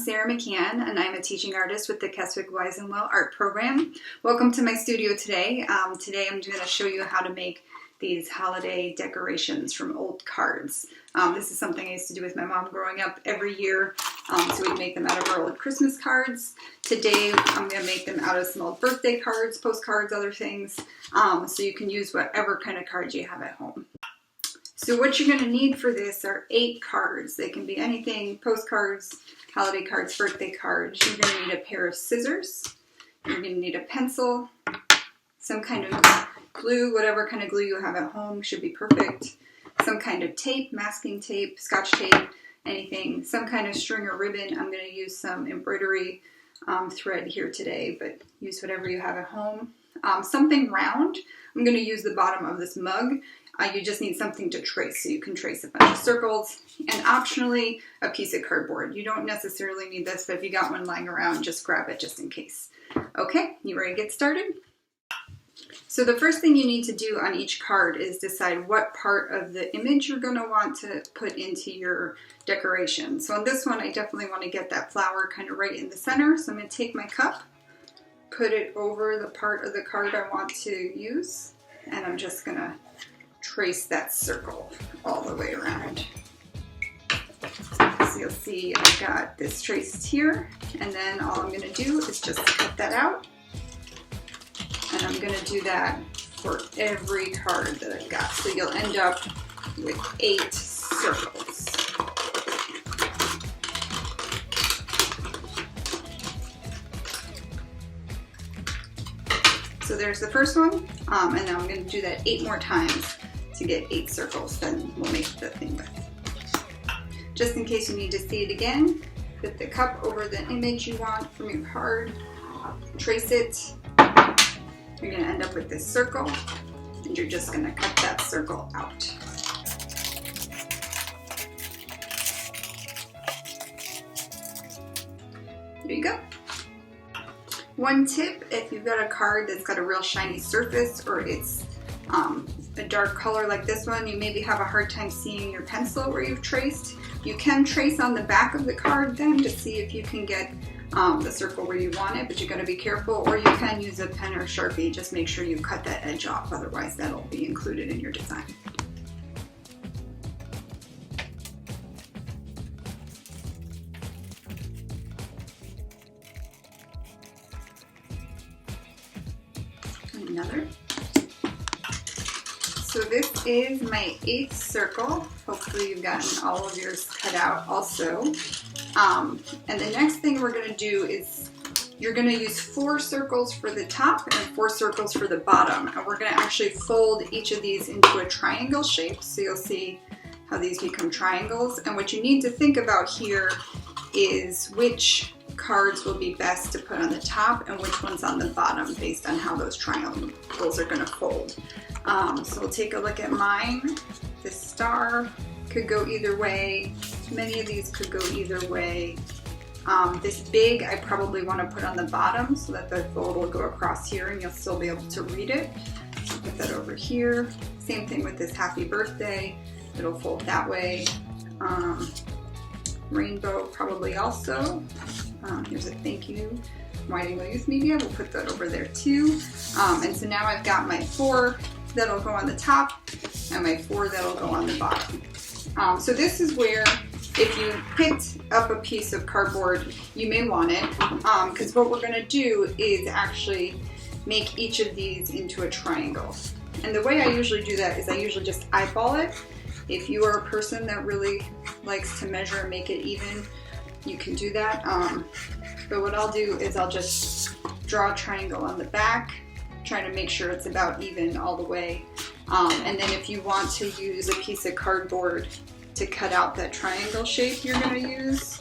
Sarah McCann, and I'm a teaching artist with the Keswick Wise and Well Art Program. Welcome to my studio today. Today I'm going to show you how to make these holiday decorations from old cards. This is something I used to do with my mom growing up every year, so we'd make them out of our old Christmas cards. Today I'm going to make them out of some old birthday cards, postcards, other things, so you can use whatever kind of cards you have at home. So what you're going to need for this are 8 cards. They can be anything: postcards, holiday cards, birthday cards. You're going to need a pair of scissors. You're going to need a pencil, some kind of glue, whatever kind of glue you have at home should be perfect. Some kind of tape, masking tape, scotch tape, anything. Some kind of string or ribbon. I'm going to use some embroidery thread here today, but use whatever you have at home. Something round. I'm going to use the bottom of this mug. You just need something to trace, so you can trace a bunch of circles, and optionally a piece of cardboard. You don't necessarily need this, but if you got one lying around, just grab it just in case. Okay, you ready to get started? So the first thing you need to do on each card is decide what part of the image you're going to want to put into your decoration. So on this one, I definitely want to get that flower kind of right in the center. So I'm going to take my cup, put it over the part of the card I want to use, and I'm just going to trace that circle all the way around. So you'll see I've got this traced here, and then all I'm going to do is just cut that out. And I'm going to do that for every card that I've got. So you'll end up with 8 circles. So there's the first one, and now I'm going to do that 8 more times to get 8 circles, then we'll make the thing with. Just in case you need to see it again, put the cup over the image you want from your card, trace it. You're going to end up with this circle, and you're just going to cut that circle out. There you go. One tip, if you've got a card that's got a real shiny surface, or it's a dark color like this one, you maybe have a hard time seeing your pencil where you've traced. You can trace on the back of the card then to see if you can get the circle where you want it, but you're going to be careful, or you can use a pen or Sharpie. Just make sure you cut that edge off, otherwise that'll be included in your design. Another. So this is my 8th circle. Hopefully you've gotten all of yours cut out also. And the next thing we're going to do is you're going to use 4 circles for the top and 4 circles for the bottom. And we're going to actually fold each of these into a triangle shape. So you'll see how these become triangles. And what you need to think about here is which cards will be best to put on the top and which ones on the bottom based on how those triangles are going to fold. So we'll take a look at mine. This star could go either way. Many of these could go either way. This big I probably want to put on the bottom so that the fold will go across here and you'll still be able to read it. So put that over here. Same thing with this happy birthday. It'll fold that way. Rainbow probably also. Here's a thank you, Wide Angle Youth Media. We'll put that over there too. And so now I've got my 4 that'll go on the top and my 4 that'll go on the bottom. So this is where, if you picked up a piece of cardboard, you may want it, because what we're going to do is actually make each of these into a triangle. And the way I usually do that is I usually just eyeball it. If you are a person that really likes to measure and make it even, you can do that. But what I'll do is I'll just draw a triangle on the back, trying to make sure it's about even all the way. And then if you want to use a piece of cardboard to cut out that triangle shape you're going to use,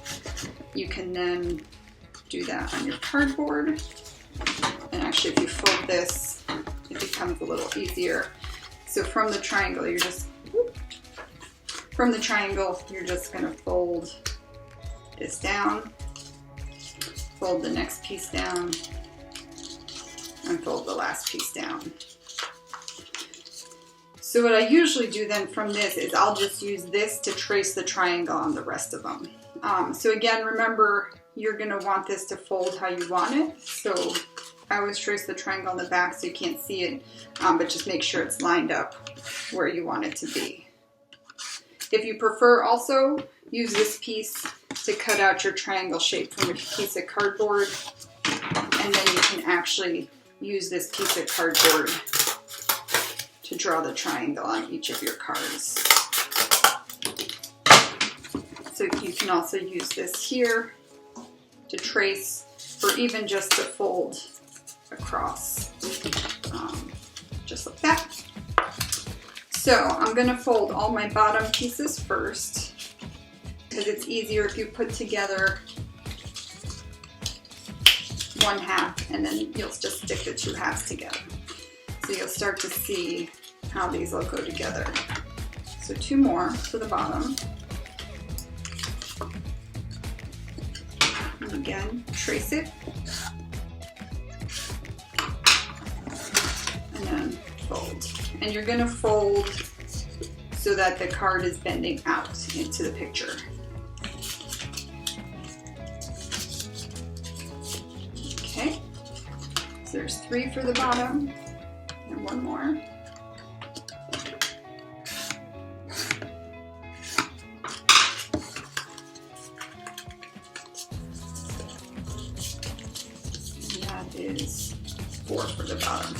you can then do that on your cardboard. And actually, if you fold this, it becomes a little easier. So from the triangle, you're just going to fold this down, fold the next piece down, and fold the last piece down. So what I usually do then from this is I'll just use this to trace the triangle on the rest of them. So again, remember, you're gonna want this to fold how you want it. So I always trace the triangle on the back so you can't see it, but just make sure it's lined up where you want it to be. If you prefer, also use this piece to cut out your triangle shape from a piece of cardboard, and then you can actually use this piece of cardboard to draw the triangle on each of your cards. So you can also use this here to trace, or even just to fold across, just like that. So I'm gonna fold all my bottom pieces first, because it's easier if you put together one half and then you'll just stick the two halves together. So you'll start to see how these will go together. So two more to the bottom. And again, trace it. And then fold. And you're gonna fold so that the card is bending out into the picture. Okay, so there's 3 for the bottom, and one more. And that is 4 for the bottom.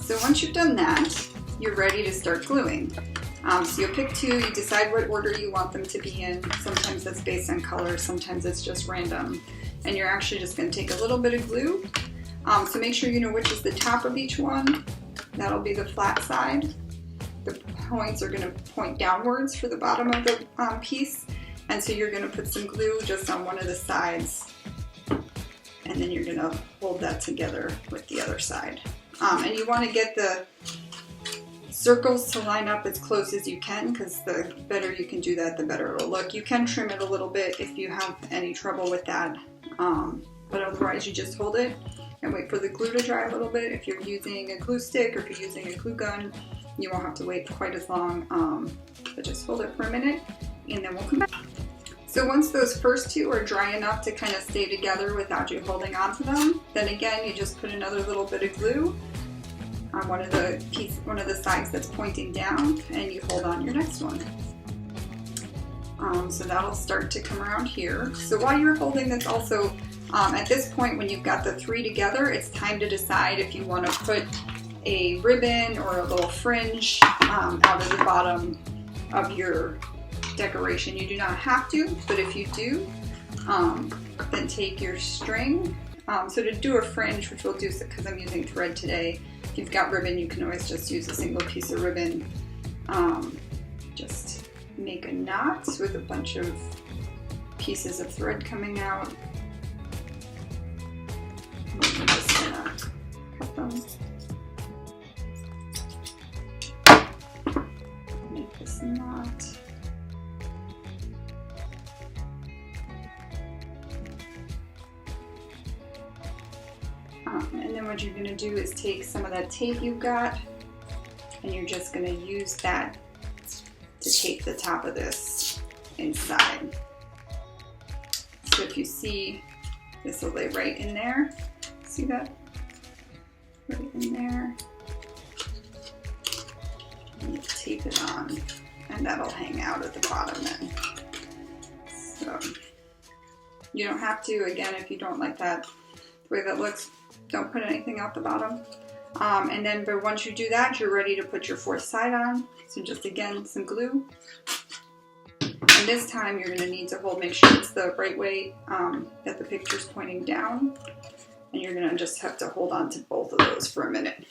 So once you've done that, you're ready to start gluing. So you'll pick 2, you decide what order you want them to be in. Sometimes that's based on color, sometimes it's just random. And you're actually just going to take a little bit of glue. So make sure you know which is the top of each one. That'll be the flat side. The points are going to point downwards for the bottom of the piece. And so you're going to put some glue just on one of the sides. And then you're going to hold that together with the other side. And you want to get the circles to line up as close as you can, because the better you can do that, the better it'll look. You can trim it a little bit if you have any trouble with that, but otherwise you just hold it and wait for the glue to dry a little bit. If you're using a glue stick or if you're using a glue gun, you won't have to wait quite as long, but just hold it for a minute and then we'll come back. So once those first 2 are dry enough to kind of stay together without you holding on to them, then again you just put another little bit of glue on one of the sides that's pointing down, and you hold on your next one. So that'll start to come around here. So while you're holding this also, at this point when you've got the 3 together, it's time to decide if you want to put a ribbon or a little fringe out of the bottom of your decoration. You do not have to, but if you do, then take your string. So to do a fringe, which we'll do because I'm using thread today, if you've got ribbon, you can always just use a single piece of ribbon. Just make a knot with a bunch of pieces of thread coming out. And I'm just gonna cut them. Make this knot. And then what you're going to do is take some of that tape you've got, and you're just going to use that to tape the top of this inside. So if you see, this will lay right in there. See that? Right in there. And you tape it on, and that'll hang out at the bottom then. So you don't have to, again, if you don't like that, the way that looks, don't put anything out the bottom. And then, but once you do that, you're ready to put your 4th side on. So just again, some glue. And this time you're gonna need to make sure it's the right way, that the picture's pointing down. And you're gonna just have to hold on to both of those for a minute.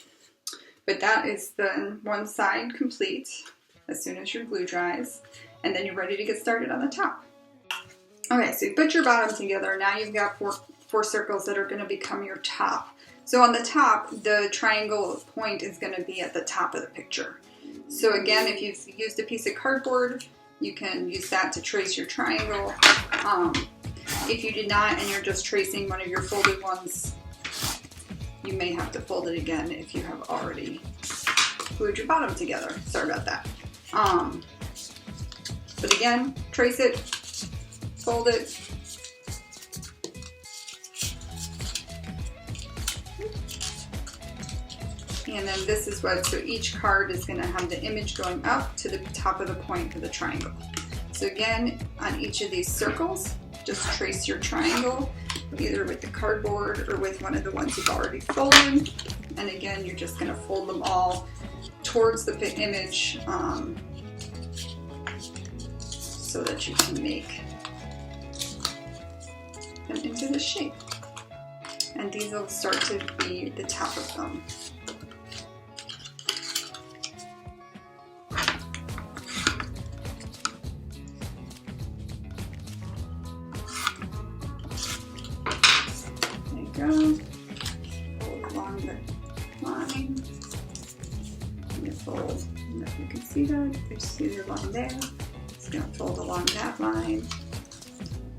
But that is the one side complete as soon as your glue dries. And then you're ready to get started on the top. Okay, so you put your bottom together. Now you've got four circles that are going to become your top. So on the top, the triangle point is going to be at the top of the picture. So again, if you've used a piece of cardboard, you can use that to trace your triangle. If you did not and you're just tracing one of your folded ones, you may have to fold it again if you have already glued your bottom together. Sorry about that. But again, trace it, fold it. And then this is what, so each card is going to have the image going up to the top of the point of the triangle. So again, on each of these circles, just trace your triangle, either with the cardboard or with one of the ones you've already folded. And again, you're just going to fold them all towards the image so that you can make them into the shape. And these will start to be the top of them. Go. Fold along the line. I'm going to fold, I don't know if you can see that, there's the line there. It's going to fold along that line.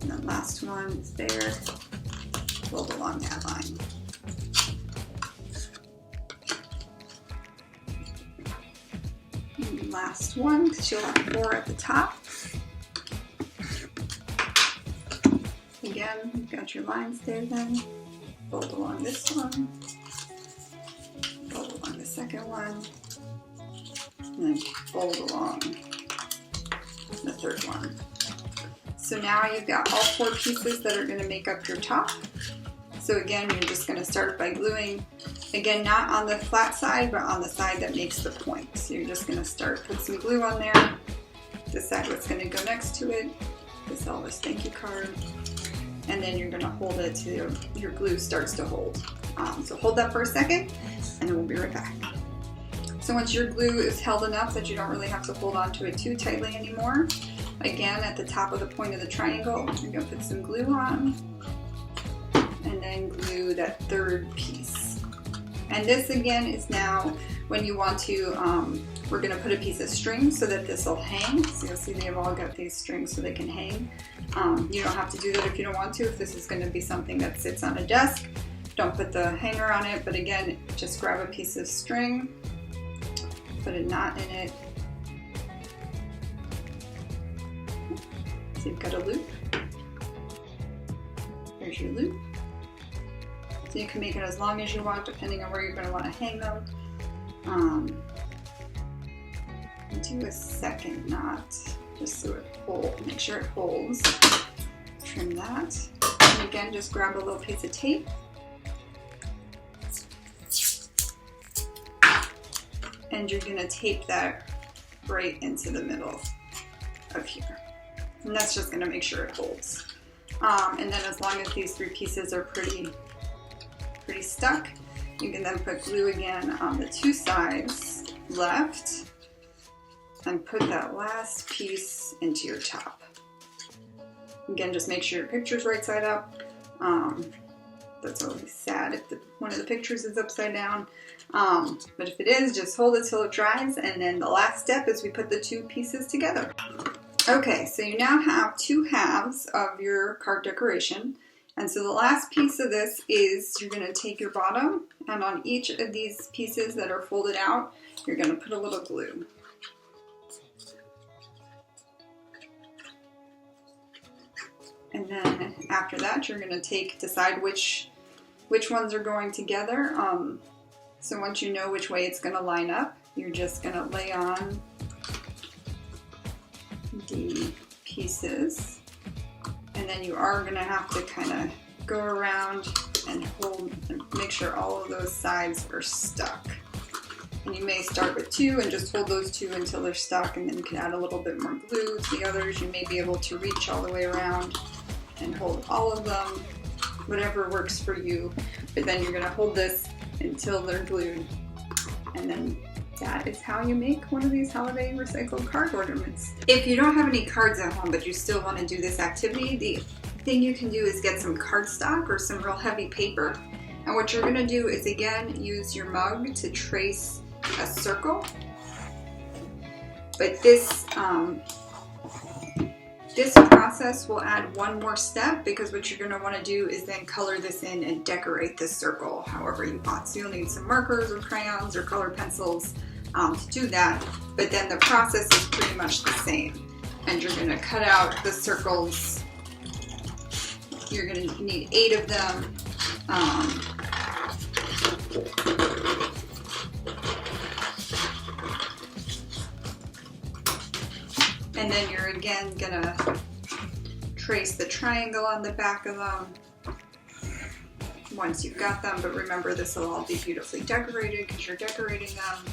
And the last one is there. Fold along that line. And the last one, because you'll have 4 at the top. Again, you've got your lines there then. Fold along this one, fold along the second one, and then fold along the third one. So now you've got all 4 pieces that are going to make up your top. So again, you're just going to start by gluing, again, not on the flat side, but on the side that makes the point. So you're just going to start, put some glue on there, decide what's going to go next to it, this Elvis thank you card. And then you're going to hold it till your glue starts to hold. So hold that for a second, and then we'll be right back. So once your glue is held enough that you don't really have to hold onto it too tightly anymore, again, at the top of the point of the triangle, you're going to put some glue on, and then glue that third piece. And this again is now when you want to, we're going to put a piece of string so that this will hang. So you'll see they've all got these strings so they can hang. You don't have to do that if you don't want to. If this is going to be something that sits on a desk, don't put the hanger on it. But again, just grab a piece of string, put a knot in it. So you've got a loop. There's your loop. So you can make it as long as you want, depending on where you're going to want to hang them. Do a second knot just so it holds. Make sure it holds. Trim that. And again, just grab a little piece of tape. And you're going to tape that right into the middle of here. And that's just going to make sure it holds. And then as long as these 3 pieces are pretty stuck, you can then put glue again on the 2 sides left and put that last piece into your top. Again, just make sure your picture's right side up. That's always sad if one of the pictures is upside down. But if it is, just hold it till it dries, and then the last step is we put the 2 pieces together. Okay, so you now have 2 halves of your card decoration. And so the last piece of this is you're going to take your bottom, and on each of these pieces that are folded out, you're going to put a little glue. And then after that, you're going to decide which ones are going together. So once you know which way it's going to line up, you're just going to lay on the pieces. And then you are going to have to kind of go around and hold and make sure all of those sides are stuck. And you may start with 2 and just hold those 2 until they're stuck, and then you can add a little bit more glue to the others. You may be able to reach all the way around and hold all of them, whatever works for you. But then you're going to hold this until they're glued. And then that is how you make one of these holiday recycled card ornaments. If you don't have any cards at home but you still want to do this activity, the thing you can do is get some cardstock or some real heavy paper. And what you're going to do is again use your mug to trace a circle. But this process will add one more step, because what you're going to want to do is then color this in and decorate this circle however you want. So you'll need some markers or crayons or colored pencils. to do that, but then the process is pretty much the same. And you're going to cut out the circles. You're going to need 8 of them. And then you're again going to trace the triangle on the back of them once you've got them, but remember this will all be beautifully decorated because you're decorating them.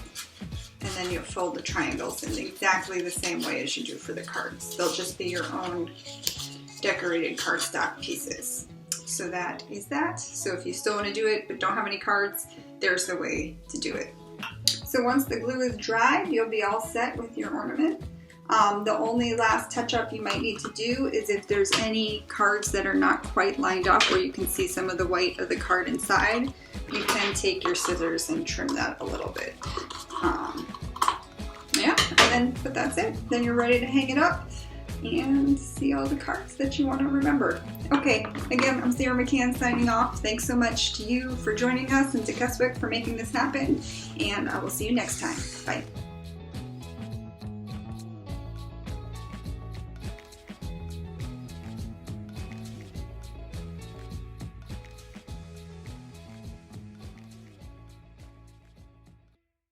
And then you'll fold the triangles in exactly the same way as you do for the cards. They'll just be your own decorated cardstock pieces. So that is that. So if you still want to do it but don't have any cards, there's the way to do it. So once the glue is dried, you'll be all set with your ornament. The only last touch-up you might need to do is if there's any cards that are not quite lined up where you can see some of the white of the card inside, you can take your scissors and trim that a little bit. Yeah, but that's it. Then you're ready to hang it up and see all the cards that you want to remember. Okay, again, I'm Sarah McCann signing off. Thanks so much to you for joining us and to Keswick for making this happen, and I will see you next time. Bye.